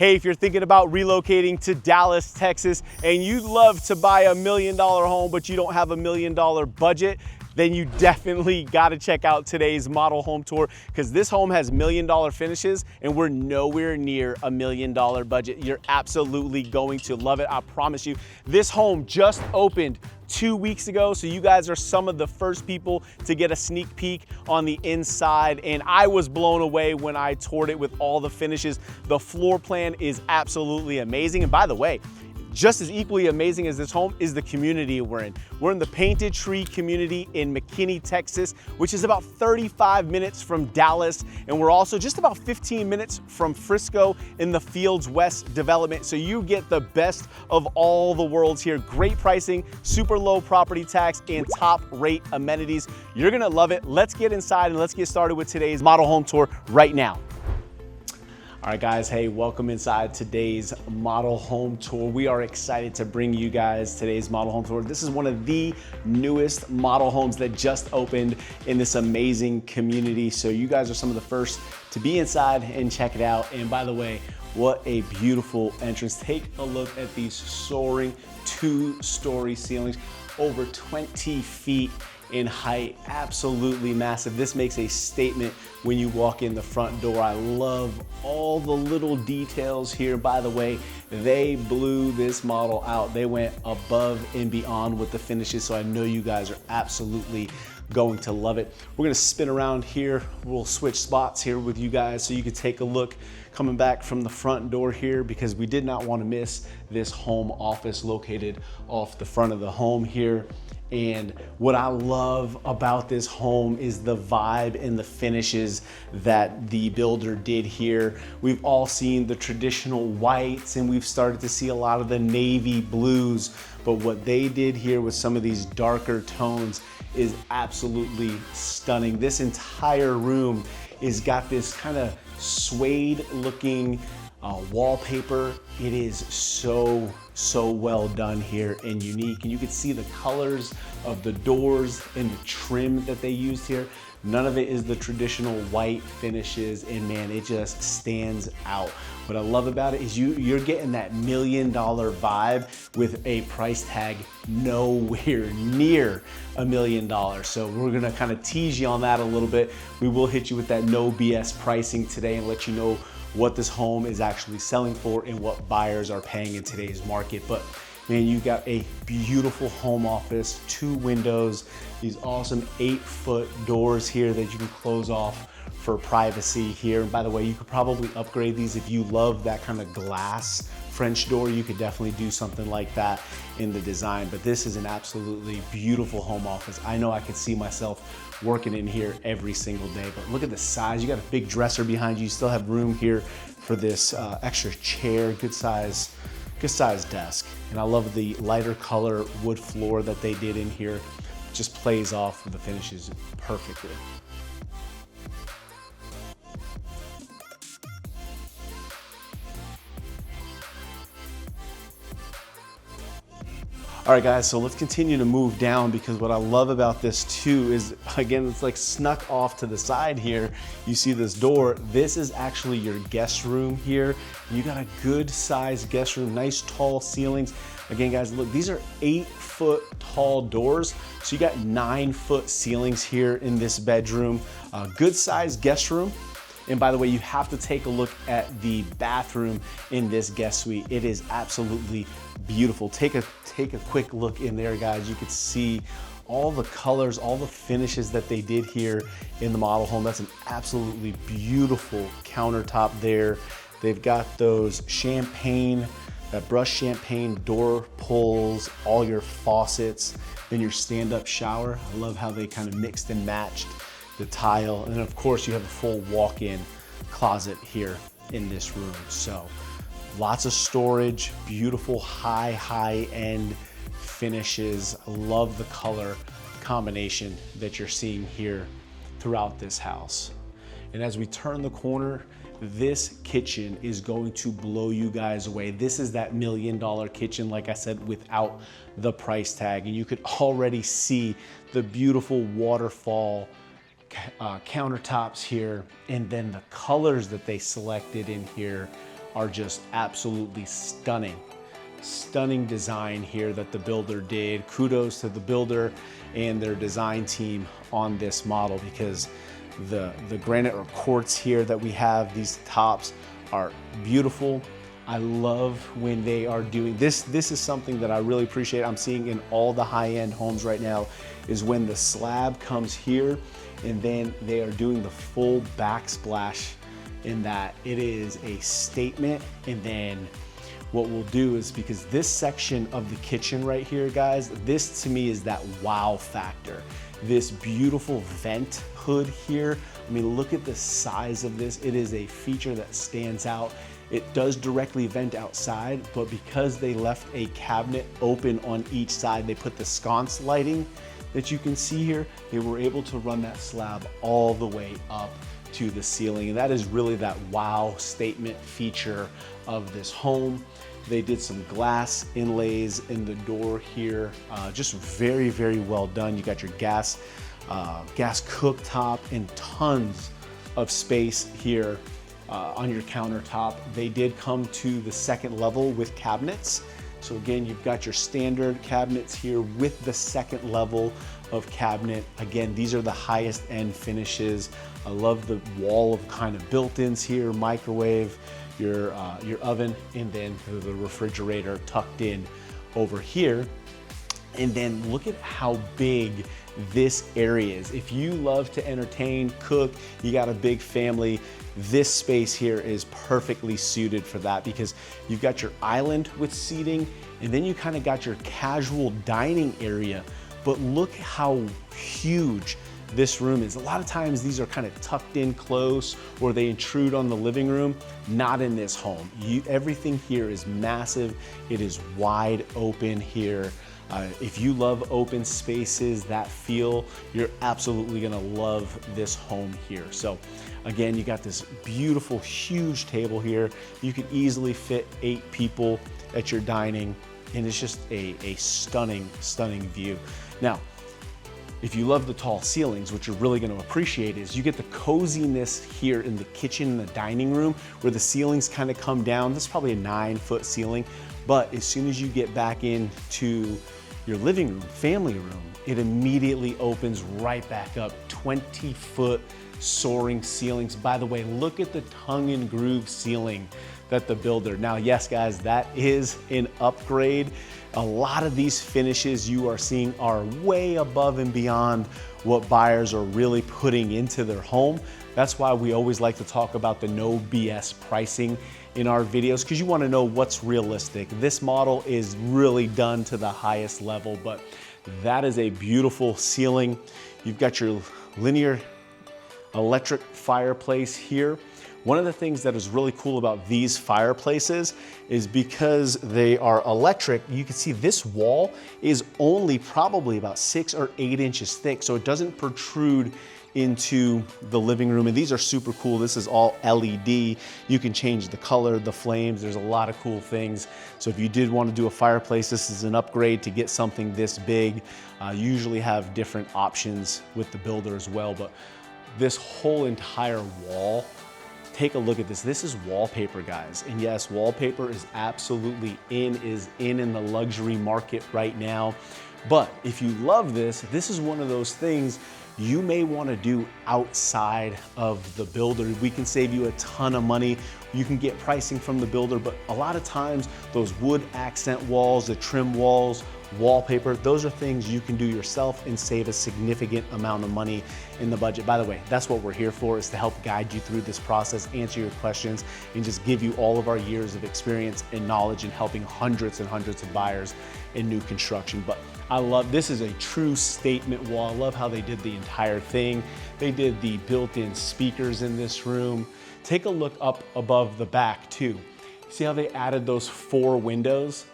Hey, if you're thinking about relocating to Dallas, Texas, and you'd love to buy $1 million home, but you don't have $1 million budget, then you definitely gotta check out today's model home tour, because this home has $1 million finishes and we're nowhere near $1 million budget. You're absolutely going to love it, I promise you. This home just opened 2 weeks ago, so you guys are some of the first people to get a sneak peek on the inside, and I was blown away when I toured it with all the finishes. The floor plan is absolutely amazing, and by the way, just as equally amazing as this home is the community we're in. We're in the Painted Tree community in McKinney, Texas, which is about 35 minutes from Dallas. And we're also just about 15 minutes from Frisco in the Fields West development. So you get the best of all the worlds here. Great pricing, super low property tax, and top rate amenities. You're gonna love it. Let's get inside and let's get started with today's model home tour right now. All right, guys, hey, welcome inside today's model home tour. We are excited to bring you guys today's model home tour. This is one of the newest model homes that just opened in this amazing community. So you guys are some of the first to be inside and check it out. And by the way, what a beautiful entrance. Take a look at these soaring 2-story ceilings, over 20 feet in height, absolutely massive. This makes a statement when you walk in the front door. I love all the little details here. By the way, they blew this model out. They went above and beyond with the finishes, so I know you guys are absolutely going to love it. We're gonna spin around here. We'll switch spots here with you guys so you can take a look coming back from the front door here, because we did not want to miss this home office located off the front of the home here. And what I love about this home is the vibe and the finishes that the builder did here. We've all seen the traditional whites and we've started to see a lot of the navy blues, but what they did here with some of these darker tones is absolutely stunning. This entire room is got this kind of suede looking wallpaper. It is so well done here and unique, and you can see the colors of the doors and the trim that they used here. None of it is the traditional white finishes, and man, it just stands out. What I love about it is you're getting that $1 million vibe with a price tag nowhere near $1 million. So we're gonna kind of tease you on that a little bit. We will hit you with that no BS pricing today and let you know what this home is actually selling for and what buyers are paying in today's market. But man, you got a beautiful home office, 2 windows, these awesome 8-foot doors here that you can close off for privacy here. And by the way, you could probably upgrade these if you love that kind of glass French door. You could definitely do something like that in the design, but this is an absolutely beautiful home office. I know I could see myself working in here every single day, but look at the size. You got a big dresser behind you. You still have room here for this extra chair, good size desk. And I love the lighter color wood floor that they did in here. Just plays off the finishes perfectly. All right, guys, so let's continue to move down, because what I love about this too is, again, it's like snuck off to the side here. You see this door. This is actually your guest room here. You got a good sized guest room, nice tall ceilings. Again, guys, look, these are 8-foot tall doors. So you got 9-foot ceilings here in this bedroom. Good sized guest room. And by the way, you have to take a look at the bathroom in this guest suite. It is absolutely beautiful. Take a quick look in there, guys. You could see all the colors, all the finishes that they did here in the model home. That's an absolutely beautiful countertop there. They've got those champagne, that brushed champagne door pulls, all your faucets, then your stand-up shower. I love how they kind of mixed and matched the tile. And then of course you have a full walk-in closet here in this room. So lots of storage, beautiful high-end finishes. I love the color combination that you're seeing here throughout this house. And as we turn the corner, this kitchen is going to blow you guys away. This is that $1 million kitchen, like I said, without the price tag. And you could already see the beautiful waterfall countertops here, and then the colors that they selected in here are just absolutely stunning. Stunning design here that the builder did. Kudos to the builder and their design team on this model, because the granite or quartz here that we have, these tops are beautiful. I love when they are doing this. This is something that I really appreciate. I'm seeing in all the high-end homes right now, is when the slab comes here and then they are doing the full backsplash in that. It is a statement. And then what we'll do is, because this section of the kitchen right here, guys, this to me is that wow factor. This beautiful vent hood here. I mean, look at the size of this. It is a feature that stands out. It does directly vent outside, but because they left a cabinet open on each side, they put the sconce lighting that you can see here, they were able to run that slab all the way up to the ceiling. And that is really that wow statement feature of this home. They did some glass inlays in the door here. Just very, very well done. You got your gas cooktop and tons of space here on your countertop. They did come to the second level with cabinets. So again, you've got your standard cabinets here with the second level of cabinet. Again, these are the highest end finishes. I love the wall of kind of built-ins here, microwave, your oven, and then the refrigerator tucked in over here. And then look at how big this area is. If you love to entertain, cook, you got a big family, this space here is perfectly suited for that, because you've got your island with seating, and then you kind of got your casual dining area. But look how huge this room is. A lot of times these are kind of tucked in close, or they intrude on the living room. Not in this home. Everything here is massive. It is wide open here. If you love open spaces, that feel, you're absolutely gonna love this home here. So again, you got this beautiful, huge table here. You could easily fit 8 people at your dining, and it's just a stunning, stunning view. Now, if you love the tall ceilings, what you're really gonna appreciate is you get the coziness here in the kitchen and the dining room, where the ceilings kind of come down. This is probably a 9-foot ceiling, but as soon as you get back into your living room, family room, it immediately opens right back up. 20-foot soaring ceilings. By the way, look at the tongue and groove ceiling that the builder. Now, yes, guys, that is an upgrade. A lot of these finishes you are seeing are way above and beyond what buyers are really putting into their home. That's why we always like to talk about the no BS pricing in our videos, because you want to know what's realistic. This model is really done to the highest level, but that is a beautiful ceiling. You've got your linear electric fireplace here. One of the things that is really cool about these fireplaces is because they are electric, you can see this wall is only probably about 6 or 8 inches thick, so it doesn't protrude into the living room. And these are super cool. This is all LED. You can change the color, the flames. There's a lot of cool things. So if you did want to do a fireplace, this is an upgrade to get something this big. You usually have different options with the builder as well, but this whole entire wall, take a look at this. This is wallpaper, guys. And yes, wallpaper is absolutely in the luxury market right now. But if you love this, this is one of those things you may want to do outside of the builder. We can save you a ton of money. You can get pricing from the builder, but a lot of times those wood accent walls, the trim walls, wallpaper, those are things you can do yourself and save a significant amount of money in the budget. By the way, that's what we're here for, is to help guide you through this process, answer your questions, and just give you all of our years of experience and knowledge in helping hundreds and hundreds of buyers in new construction. But I love, this is a true statement wall. I love how they did the entire thing. They did the built-in speakers in this room. Take a look up above the back too. See how they added those 4 windows?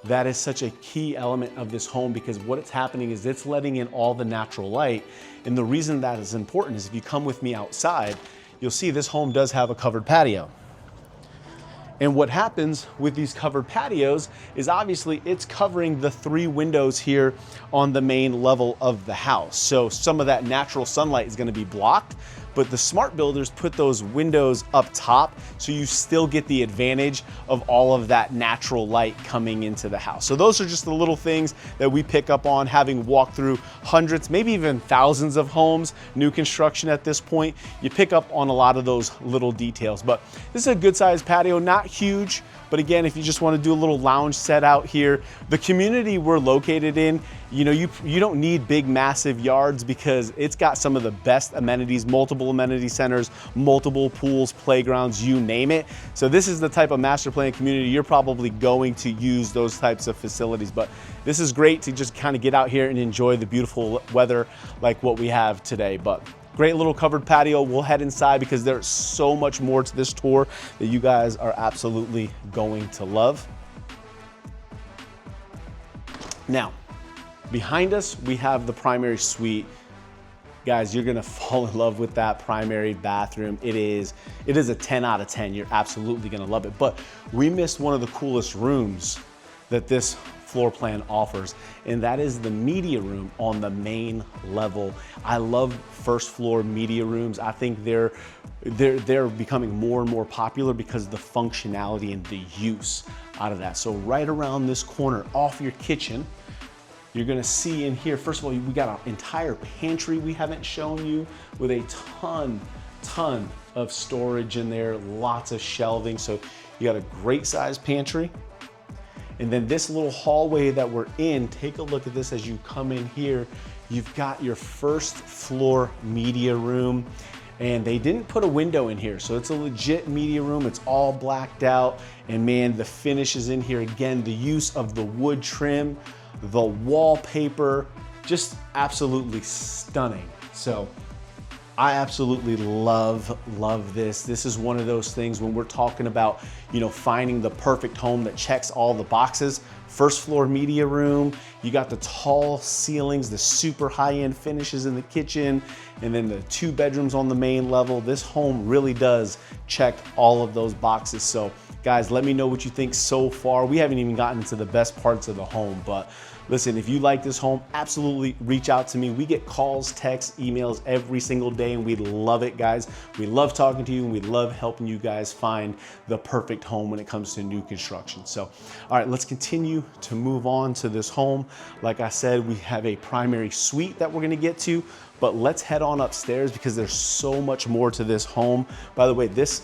That is such a key element of this home, because what it's happening is it's letting in all the natural light. And the reason that is important is if you come with me outside, you'll see this home does have a covered patio. And what happens with these covered patios is obviously it's covering the 3 windows here on the main level of the house. So some of that natural sunlight is going to be blocked, but the smart builders put those windows up top so you still get the advantage of all of that natural light coming into the house. So those are just the little things that we pick up on, having walked through hundreds, maybe even thousands of homes, new construction at this point. You pick up on a lot of those little details. But this is a good sized patio, not huge, but again, if you just want to do a little lounge set out here, the community we're located in, you know, you don't need big, massive yards because it's got some of the best amenities, multiple amenity centers, multiple pools, playgrounds, you name it. So this is the type of master plan community you're probably going to use those types of facilities. But this is great to just kind of get out here and enjoy the beautiful weather like what we have today. But great little covered patio. We'll head inside because there's so much more to this tour that you guys are absolutely going to love. Now, behind us, we have the primary suite. Guys, you're gonna fall in love with that primary bathroom. It is a 10 out of 10. You're absolutely gonna love it. But we missed one of the coolest rooms that this floor plan offers, and that is the media room on the main level. I love first floor media rooms. I think they're becoming more and more popular because of the functionality and the use out of that. So right around this corner off your kitchen, you're gonna see in here, first of all, we got an entire pantry we haven't shown you with a ton of storage in there, lots of shelving. So you got a great sized pantry. And then this little hallway that we're in, take a look at this as you come in here. You've got your first floor media room, and they didn't put a window in here. So it's a legit media room. It's all blacked out. And man, the finish is in here. Again, the use of the wood trim, the wallpaper, just absolutely stunning. So I absolutely love this. This is one of those things when we're talking about, you know, finding the perfect home that checks all the boxes. First floor media room, you got the tall ceilings, the super high-end finishes in the kitchen, and then the 2 bedrooms on the main level. This home really does check all of those boxes. So guys, let me know what you think so far. We haven't even gotten into the best parts of the home, but listen, if you like this home, absolutely reach out to me. We get calls, texts, emails every single day, and we love it, guys. We love talking to you, and we love helping you guys find the perfect home when it comes to new construction. So, all right, let's continue to move on to this home. Like I said, we have a primary suite that we're gonna get to, but let's head on upstairs because there's so much more to this home. By the way, this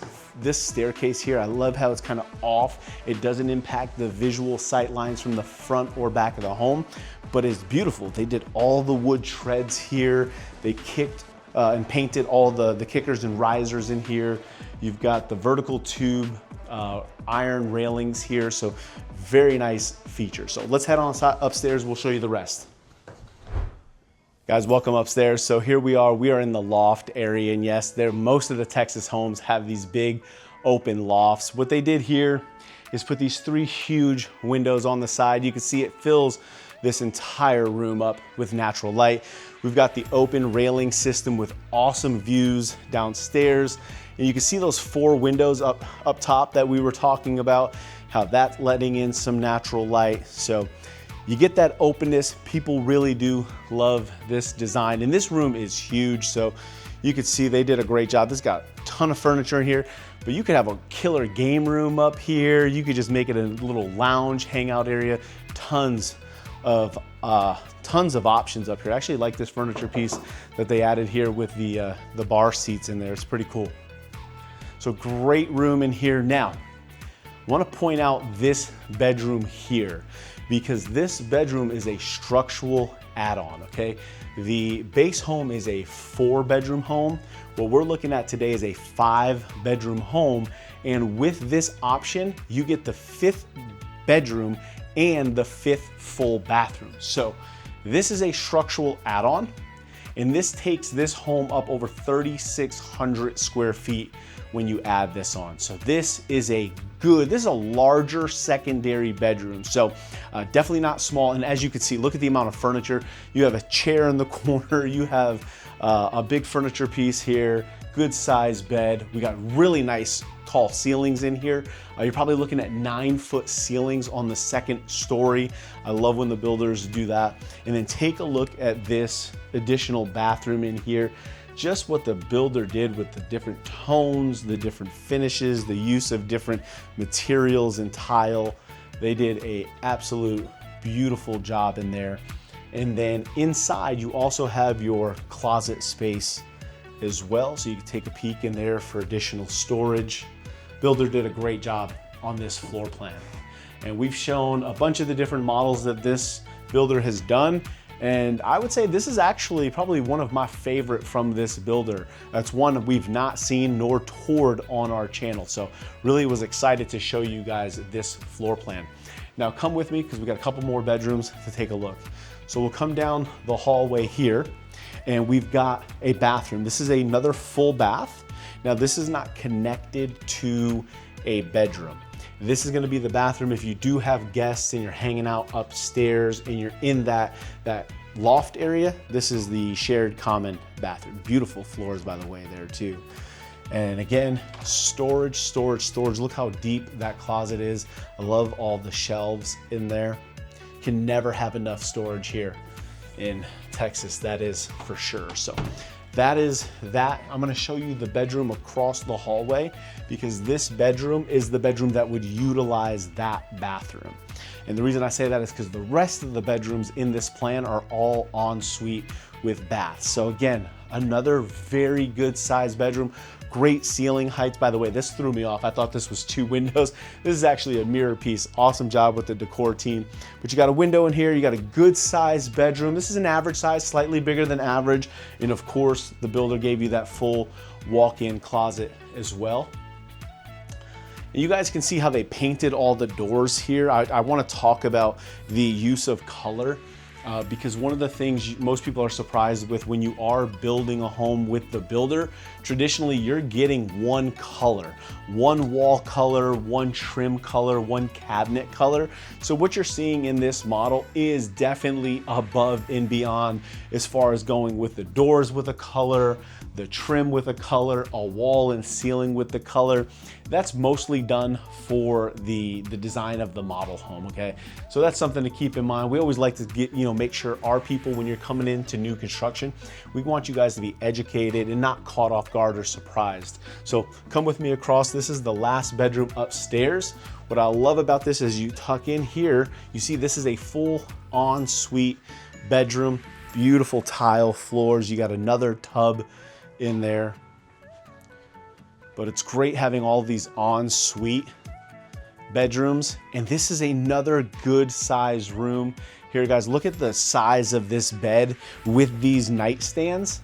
staircase here, I love how it's kind of off. It doesn't impact the visual sight lines from the front or back of the home, but it's beautiful. They did all the wood treads here. They kicked and painted all the kickers and risers in here. You've got the vertical tube iron railings here, so very nice feature. So let's head on upstairs. We'll show you the rest. Guys, welcome upstairs. So here we are in the loft area, and yes, most of the Texas homes have these big open lofts. What they did here is put these 3 huge windows on the side. You can see it fills this entire room up with natural light. We've got the open railing system with awesome views downstairs. And you can see those 4 windows up top that we were talking about, how that's letting in some natural light. So you get that openness. People really do love this design. And this room is huge. So you can see they did a great job. This got a ton of furniture in here, but you could have a killer game room up here. You could just make it a little lounge hangout area. Tons of options up here. I actually like this furniture piece that they added here with the bar seats in there. It's pretty cool. So great room in here. Now, I want to point out this bedroom here because this bedroom is a structural add-on, okay? The base home is a 4-bedroom home. What we're looking at today is a 5-bedroom home. And with this option, you get the 5th bedroom and the 5th full bathroom. So this is a structural add-on, and this takes this home up over 3,600 square feet when you add this on. So this is a larger secondary bedroom. So definitely not small. And as you can see, look at the amount of furniture. You have a chair in the corner. You have a big furniture piece here, good size bed. We got really nice tall ceilings in here. You're probably looking at 9-foot ceilings on the 2nd story. I love when the builders do that. And then take a look at this additional bathroom in here. just what the builder did with the different tones, the different finishes, the use of different materials and tile. They did a absolute beautiful job in there. And then inside you also have your closet space as well, so you can take a peek in there for additional storage. Builder did a great job on this floor plan. And we've shown a bunch of the different models that this builder has done. And I would say this is actually probably one of my favorite from this builder. That's one we've not seen nor toured on our channel. So really was excited to show you guys this floor plan. Now come with me because we got a couple more bedrooms to take a look. So we'll come down the hallway here and we've got a bathroom. This is another full bath. Now this is not connected to a bedroom. This is gonna be the bathroom if you do have guests and you're hanging out upstairs and you're in that loft area. This is the shared common bathroom. Beautiful floors, by the way, there too. And again, storage, storage, storage. Look how deep that closet is. I love all the shelves in there. Can never have enough storage here in Texas, that is for sure. So that is that. I'm gonna show you the bedroom across the hallway because this bedroom is the bedroom that would utilize that bathroom. And the reason I say that is because the rest of the bedrooms in this plan are all ensuite with baths. So again, another very good sized bedroom. Great ceiling heights. By the way, this threw me off. I thought this was 2 windows. This is actually a mirror piece. Awesome job with the decor team. But you got a window in here. You got a good sized bedroom. This is an average size, slightly bigger than average. And of course, the builder gave you that full walk-in closet as well. And you guys can see how they painted all the doors here. I want to talk about the use of color. Because one of the things most people are surprised with when you are building a home with the builder, traditionally you're getting one color, one wall color, one trim color, one cabinet color. So what you're seeing in this model is definitely above and beyond as far as going with the doors with a color, the trim with a color, a wall and ceiling with the color. That's mostly done for the design of the model home, okay? So that's something to keep in mind. We always like to make sure our people, when you're coming into new construction, we want you guys to be educated and not caught off guard or surprised. So come with me across. This is the last bedroom upstairs. What I love about this is you tuck in here, you see this is a full ensuite bedroom, beautiful tile floors. You got another tub in there. But it's great having all these ensuite bedrooms. And this is another good size room. Here guys, look at the size of this bed with these nightstands.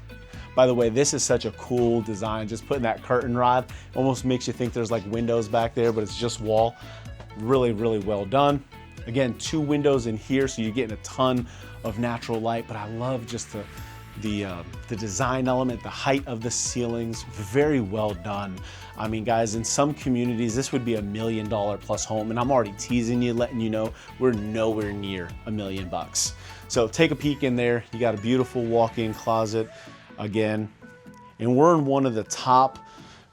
By the way, this is such a cool design. Just putting that curtain rod almost makes you think there's like windows back there, but it's just wall. Really, really well done. Again, 2 windows in here, so you're getting a ton of natural light, but I love just the design element, the height of the ceilings, very well done. I mean, guys, in some communities, this would be $1 million plus home, and I'm already teasing you, letting you know we're nowhere near $1 million. So take a peek in there. You got a beautiful walk-in closet again, and we're in one of the top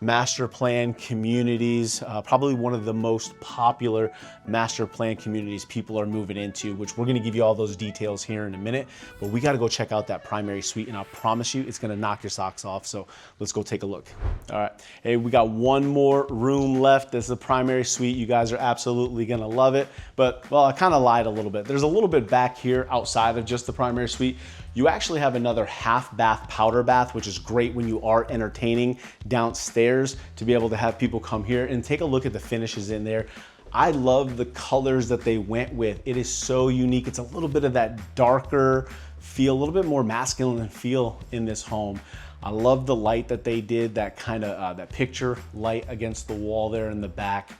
master plan communities, probably one of the most popular master plan communities people are moving into, which we're gonna give you all those details here in a minute, but we gotta go check out that primary suite, and I promise you it's gonna knock your socks off, so let's go take a look. All right, hey, we got one more room left. This is the primary suite. You guys are absolutely gonna love it, but well, I kind of lied a little bit. There's a little bit back here outside of just the primary suite. You actually have another half bath powder bath, which is great when you are entertaining downstairs to be able to have people come here and take a look at the finishes in there. I love the colors that they went with. It is so unique. It's a little bit of that darker feel, a little bit more masculine feel in this home. I love the light that they did, that kind of that picture light against the wall there in the back.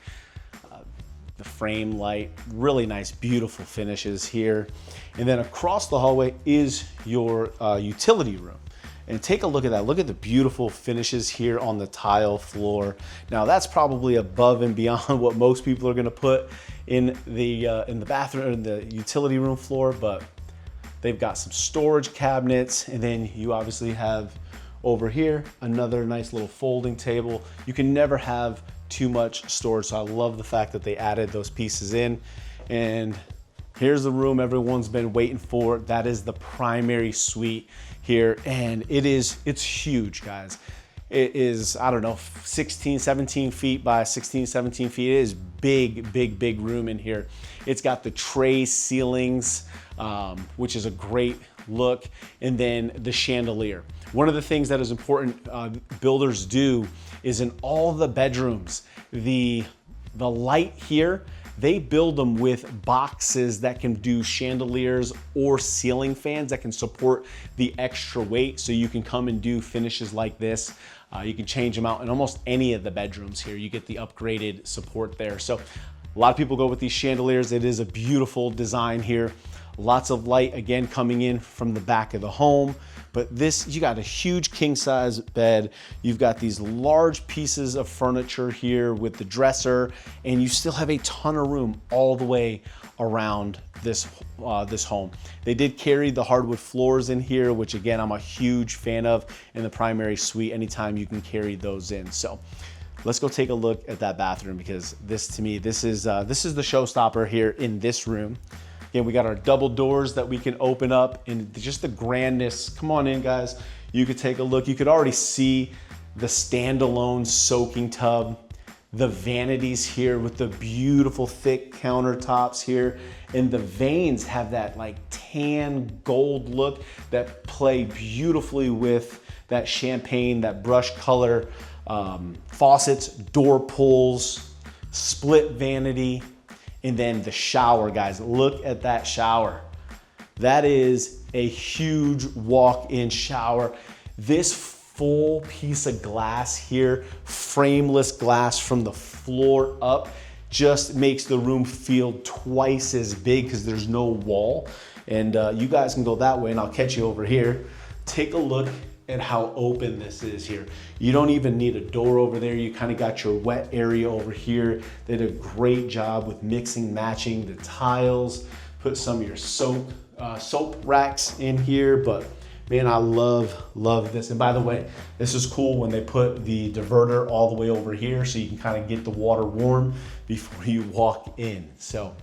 The frame light, really nice, beautiful finishes here. And then across the hallway is your utility room. And take a look at that. Look at the beautiful finishes here on the tile floor. Now that's probably above and beyond what most people are gonna put in the bathroom, in the utility room floor, but they've got some storage cabinets, and then you obviously have over here another nice little folding table. You can never have too much storage, so I love the fact that they added those pieces in. And Here's the room everyone's been waiting for. That is the primary suite here. And it's huge, guys. It is, I don't know, 16, 17 feet by 16, 17 feet. It is big room in here. It's got the tray ceilings, which is a great look. And then the chandelier. One of the things that is important builders do is in all the bedrooms, the light here, they build them with boxes that can do chandeliers or ceiling fans that can support the extra weight. So you can come and do finishes like this. You can change them out in almost any of the bedrooms here. You get the upgraded support there. So a lot of people go with these chandeliers. It is a beautiful design here. Lots of light, again, coming in from the back of the home. But this, you got a huge king size bed. You've got these large pieces of furniture here with the dresser, and you still have a ton of room all the way around this home. They did carry the hardwood floors in here, which again, I'm a huge fan of in the primary suite. Anytime you can carry those in. So let's go take a look at that bathroom, because this, to me, this is the showstopper here in this room. Again, we got our double doors that we can open up, and just the grandness. Come on in, guys. You could take a look. You could already see the standalone soaking tub, the vanities here with the beautiful thick countertops here, and the vanes have that like tan gold look that play beautifully with that champagne, that brush color, faucets, door pulls, split vanity. And then the shower, guys, look at that shower. That is a huge walk-in shower. This full piece of glass here, frameless glass from the floor up, just makes the room feel twice as big because there's no wall. And you guys can go that way and I'll catch you over here. Take a look at how open this is here. You don't even need a door over there. You kind of got your wet area over here. They did a great job with mixing, matching the tiles, put some of your soap racks in here, but man, I love this. And by the way, this is cool when they put the diverter all the way over here so you can kind of get the water warm before you walk in. So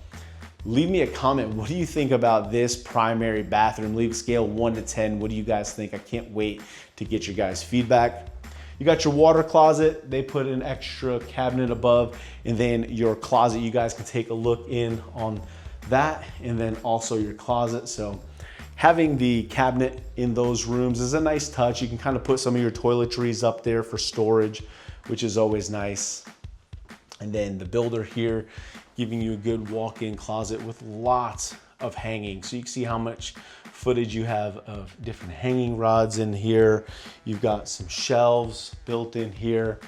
leave me a comment. What do you think about this primary bathroom? Leave a scale 1 to 10. What do you guys think? I can't wait to get your guys' feedback. You got your water closet. They put an extra cabinet above, and then your closet, you guys can take a look in on that, and then also your closet. So having the cabinet in those rooms is a nice touch. You can kind of put some of your toiletries up there for storage, which is always nice. And then the builder here giving you a good walk-in closet with lots of hanging. So you can see how much footage you have of different hanging rods in here. You've got some shelves built in here.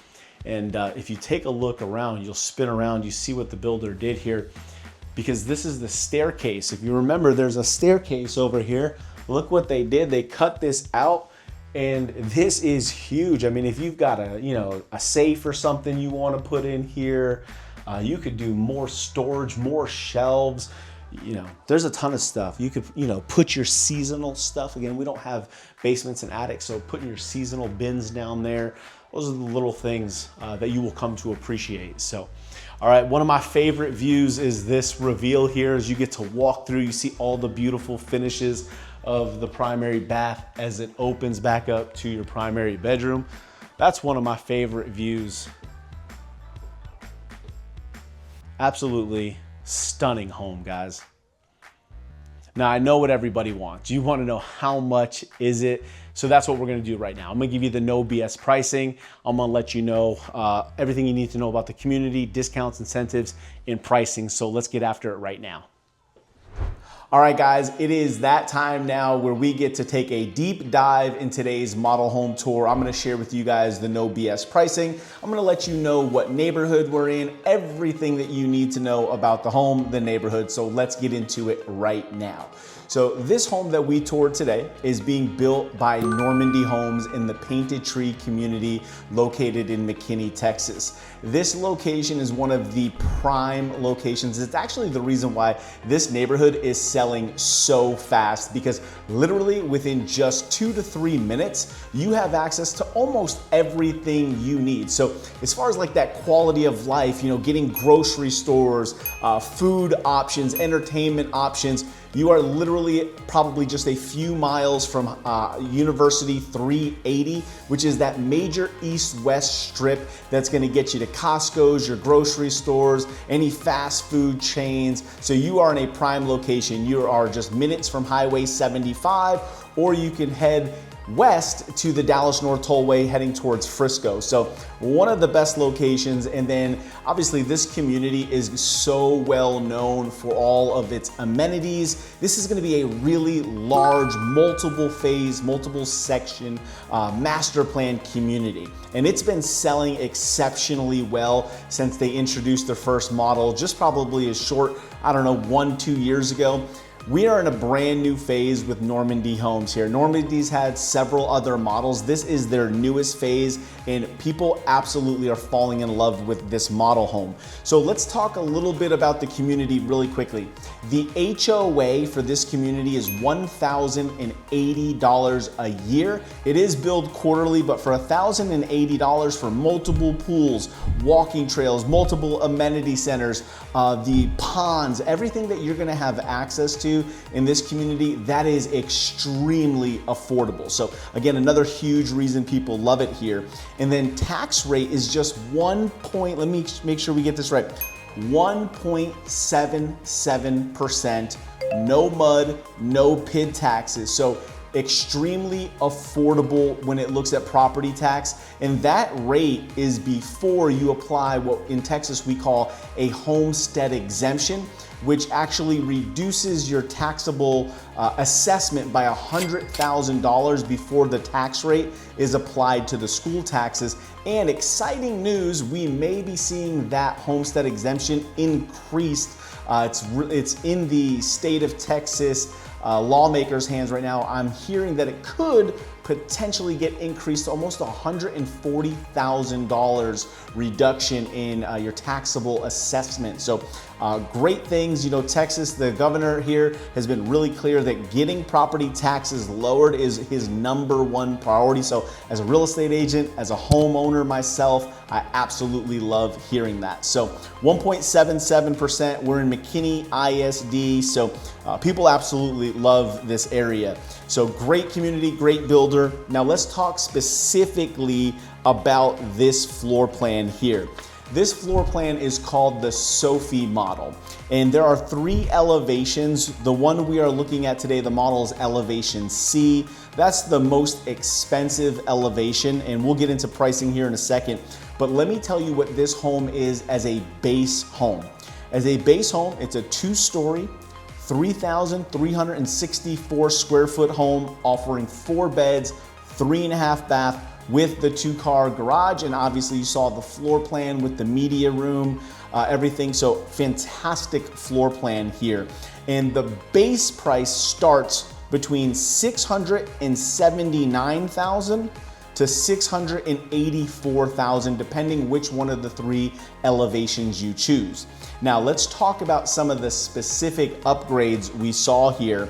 And if you take a look around, you'll spin around, you see what the builder did here, because this is the staircase. If you remember, there's a staircase over here. Look what they did. They cut this out, and this is huge. I mean, if you've got a safe or something you want to put in here, you could do more storage, more shelves. There's a ton of stuff. You could, put your seasonal stuff. Again, we don't have basements and attics, so putting your seasonal bins down there, those are the little things that you will come to appreciate. So, all right, one of my favorite views is this reveal here. As you get to walk through, you see all the beautiful finishes of the primary bath as it opens back up to your primary bedroom. That's one of my favorite views. Absolutely stunning home, guys. Now, I know what everybody wants. You want to know how much is it? So that's what we're going to do right now. I'm going to give you the no BS pricing. I'm going to let you know everything you need to know about the community, discounts, incentives, and pricing. So let's get after it right now. All right, guys, it is that time now where we get to take a deep dive in today's model home tour. I'm gonna share with you guys the no BS pricing. I'm gonna let you know what neighborhood we're in, everything that you need to know about the home, the neighborhood. So let's get into it right now. So this home that we toured today is being built by Normandy Homes in the Painted Tree community located in McKinney, Texas. This location is one of the prime locations. It's actually the reason why this neighborhood is selling selling so fast because literally within just 2 to 3 minutes, you have access to almost everything you need. So as far as like that quality of life, getting grocery stores, food options, entertainment options, you are literally probably just a few miles from University 380, which is that major east-west strip that's gonna get you to Costco's, your grocery stores, any fast food chains. So you are in a prime location. You are just minutes from Highway 75, or you can head west to the Dallas North Tollway heading towards Frisco. So one of the best locations. And then obviously this community is so well known for all of its amenities. This is going to be a really large, multiple phase, multiple section master plan community. And it's been selling exceptionally well since they introduced their first model, just probably a short, 1-2 years ago. We are in a brand new phase with Normandy Homes here. Normandy's had several other models. This is their newest phase, and people absolutely are falling in love with this model home. So let's talk a little bit about the community really quickly. The HOA for this community is $1,080 a year. It is billed quarterly, but for $1,080 for multiple pools, walking trails, multiple amenity centers, the ponds, everything that you're gonna have access to in this community, that is extremely affordable. So again, another huge reason people love it here. And then tax rate is just let me make sure we get this right, 1.77%, no MUD, no PID taxes. So extremely affordable when it looks at property tax. And that rate is before you apply what in Texas we call a homestead exemption, which actually reduces your taxable assessment by $100,000 before the tax rate is applied to the school taxes. And exciting news, we may be seeing that homestead exemption increased. It's in the state of Texas lawmakers' hands right now. I'm hearing that it could potentially get increased to almost $140,000 reduction in your taxable assessment. So great things. Texas, the governor here has been really clear that getting property taxes lowered is his #1 priority. So as a real estate agent, as a homeowner myself, I absolutely love hearing that. So 1.77%, we're in McKinney ISD. So people absolutely love this area. So great community, great builder. Now let's talk specifically about this floor plan here. This floor plan is called the Sophie model, and there are 3 elevations. The one we are looking at today, the model is elevation C. That's the most expensive elevation, and we'll get into pricing here in a second. But let me tell you what this home is as a base home. As a base home, it's a 2-story, 3,364 square foot home offering 4 beds, 3.5 bath with the 2-car garage. And obviously you saw the floor plan with the media room, everything. So fantastic floor plan here. And the base price starts between $679,000 to $684,000, depending which one of the 3 elevations you choose. Now let's talk about some of the specific upgrades we saw here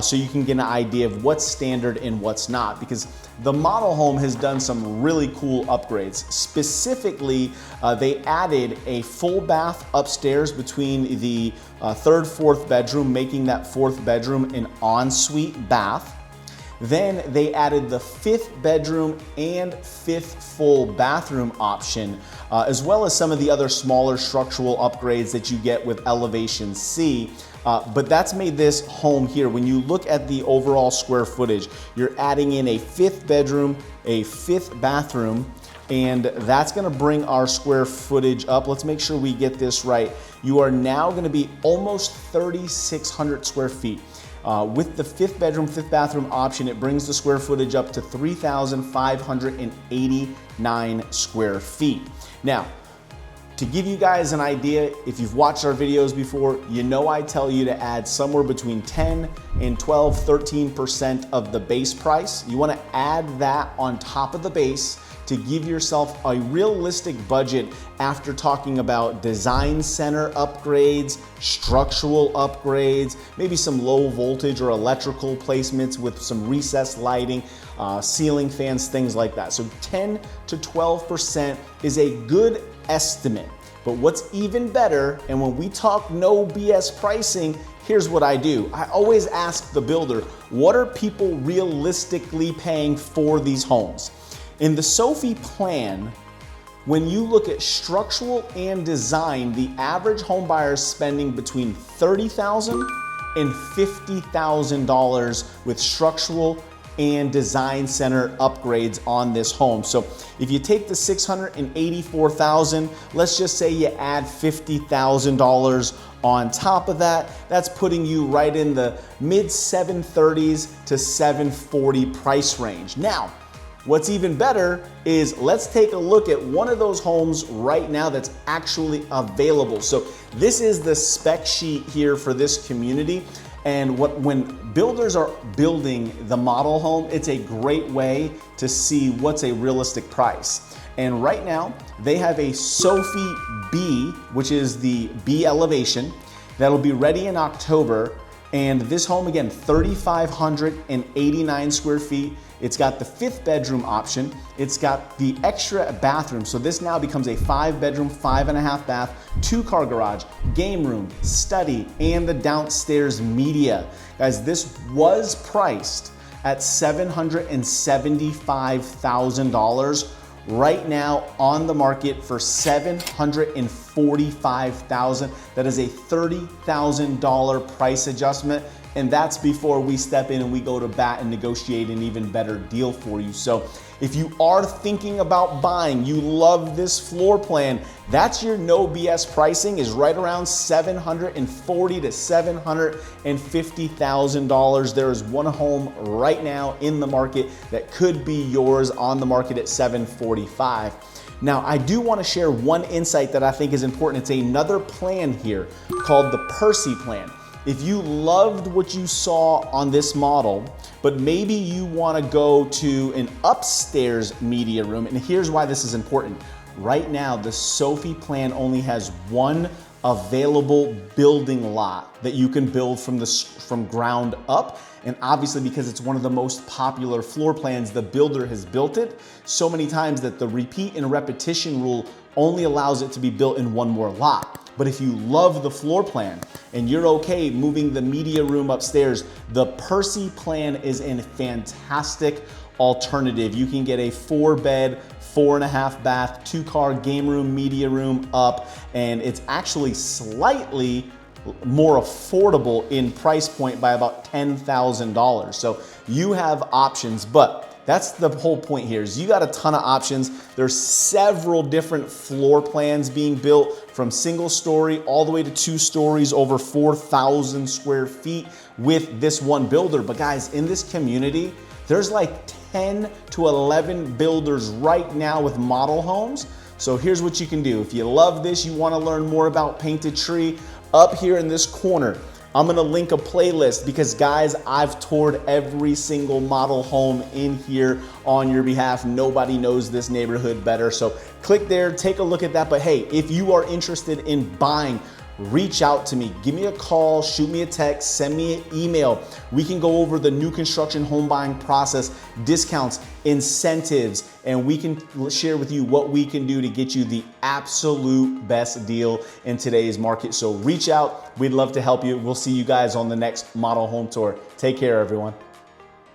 so you can get an idea of what's standard and what's not, because the model home has done some really cool upgrades. Specifically, they added a full bath upstairs between the 3rd, 4th bedroom, making that 4th bedroom an ensuite bath. Then they added the 5th bedroom and 5th full bathroom option, as well as some of the other smaller structural upgrades that you get with elevation C. But that's made this home here, when you look at the overall square footage, you're adding in a 5th bedroom, a 5th bathroom, and that's gonna bring our square footage up. Let's make sure we get this right. You are now gonna be almost 3,600 square feet. With the 5th bedroom, 5th bathroom option, it brings the square footage up to 3,589 square feet. Now, To give you guys an idea, if you've watched our videos before, you know I tell you to add somewhere between 10 and 12, 13% of the base price. You wanna add that on top of the base to give yourself a realistic budget after talking about design center upgrades, structural upgrades, maybe some low voltage or electrical placements with some recessed lighting, ceiling fans, things like that. So 10 to 12% is a good estimate. But what's even better, and when we talk no BS pricing, here's what I do. I always ask the builder, what are people realistically paying for these homes? In the Sophie plan, when you look at structural and design, the average home buyer is spending between $30,000 and $50,000 with structural and design center upgrades on this home. So if you take the $684,000, let's just say you add $50,000 on top of that, that's putting you right in the mid 730s to 740 price range. Now, what's even better is let's take a look at one of those homes right now that's actually available. So this is the spec sheet here for this community. And when builders are building the model home, it's a great way to see what's a realistic price. And right now they have a Sophie B, which is the B elevation, that'll be ready in October. And this home, again, 3,589 square feet. It's got the 5th bedroom option. It's got the extra bathroom. So this now becomes a 5-bedroom, 5.5 bath, 2-car garage, game room, study, and the downstairs media. Guys, this was priced at $775,000. Right now on the market for $745,000. That is a $30,000 price adjustment. And that's before we step in and we go to bat and negotiate an even better deal for you. So if you are thinking about buying, you love this floor plan, that's your no BS pricing, is right around $740,000 to $750,000. There is one home right now in the market that could be yours, on the market at $745,000. Now, I do want to share one insight that I think is important. It's another plan here called the Percy plan. If you loved what you saw on this model, but maybe you want to go to an upstairs media room, and here's why this is important. Right now, the Sophie plan only has one available building lot that you can build from ground up. And obviously, because it's one of the most popular floor plans, the builder has built it so many times that the repeat and repetition rule only allows it to be built in one more lot. But if you love the floor plan and you're okay moving the media room upstairs, the Percy plan is a fantastic alternative. You can get a 4-bed, 4.5 bath, 2-car game room, media room up, and it's actually slightly more affordable in price point by about $10,000. So you have options, but that's the whole point here, is you got a ton of options. There's several different floor plans being built, from single story all the way to 2 stories, over 4,000 square feet with this one builder. But guys, in this community, there's like 10 to 11 builders right now with model homes. So here's what you can do. If you love this, you want to learn more about Painted Tree, up here in this corner, I'm gonna link a playlist, because guys, I've toured every single model home in here on your behalf. Nobody knows this neighborhood better. So click there, take a look at that. But hey, if you are interested in buying, reach out to me. Give me a call, shoot me a text, send me an email. We can go over the new construction home buying process, discounts, incentives, and we can share with you what we can do to get you the absolute best deal in today's market. So reach out. We'd love to help you. We'll see you guys on the next model home tour. Take care, everyone.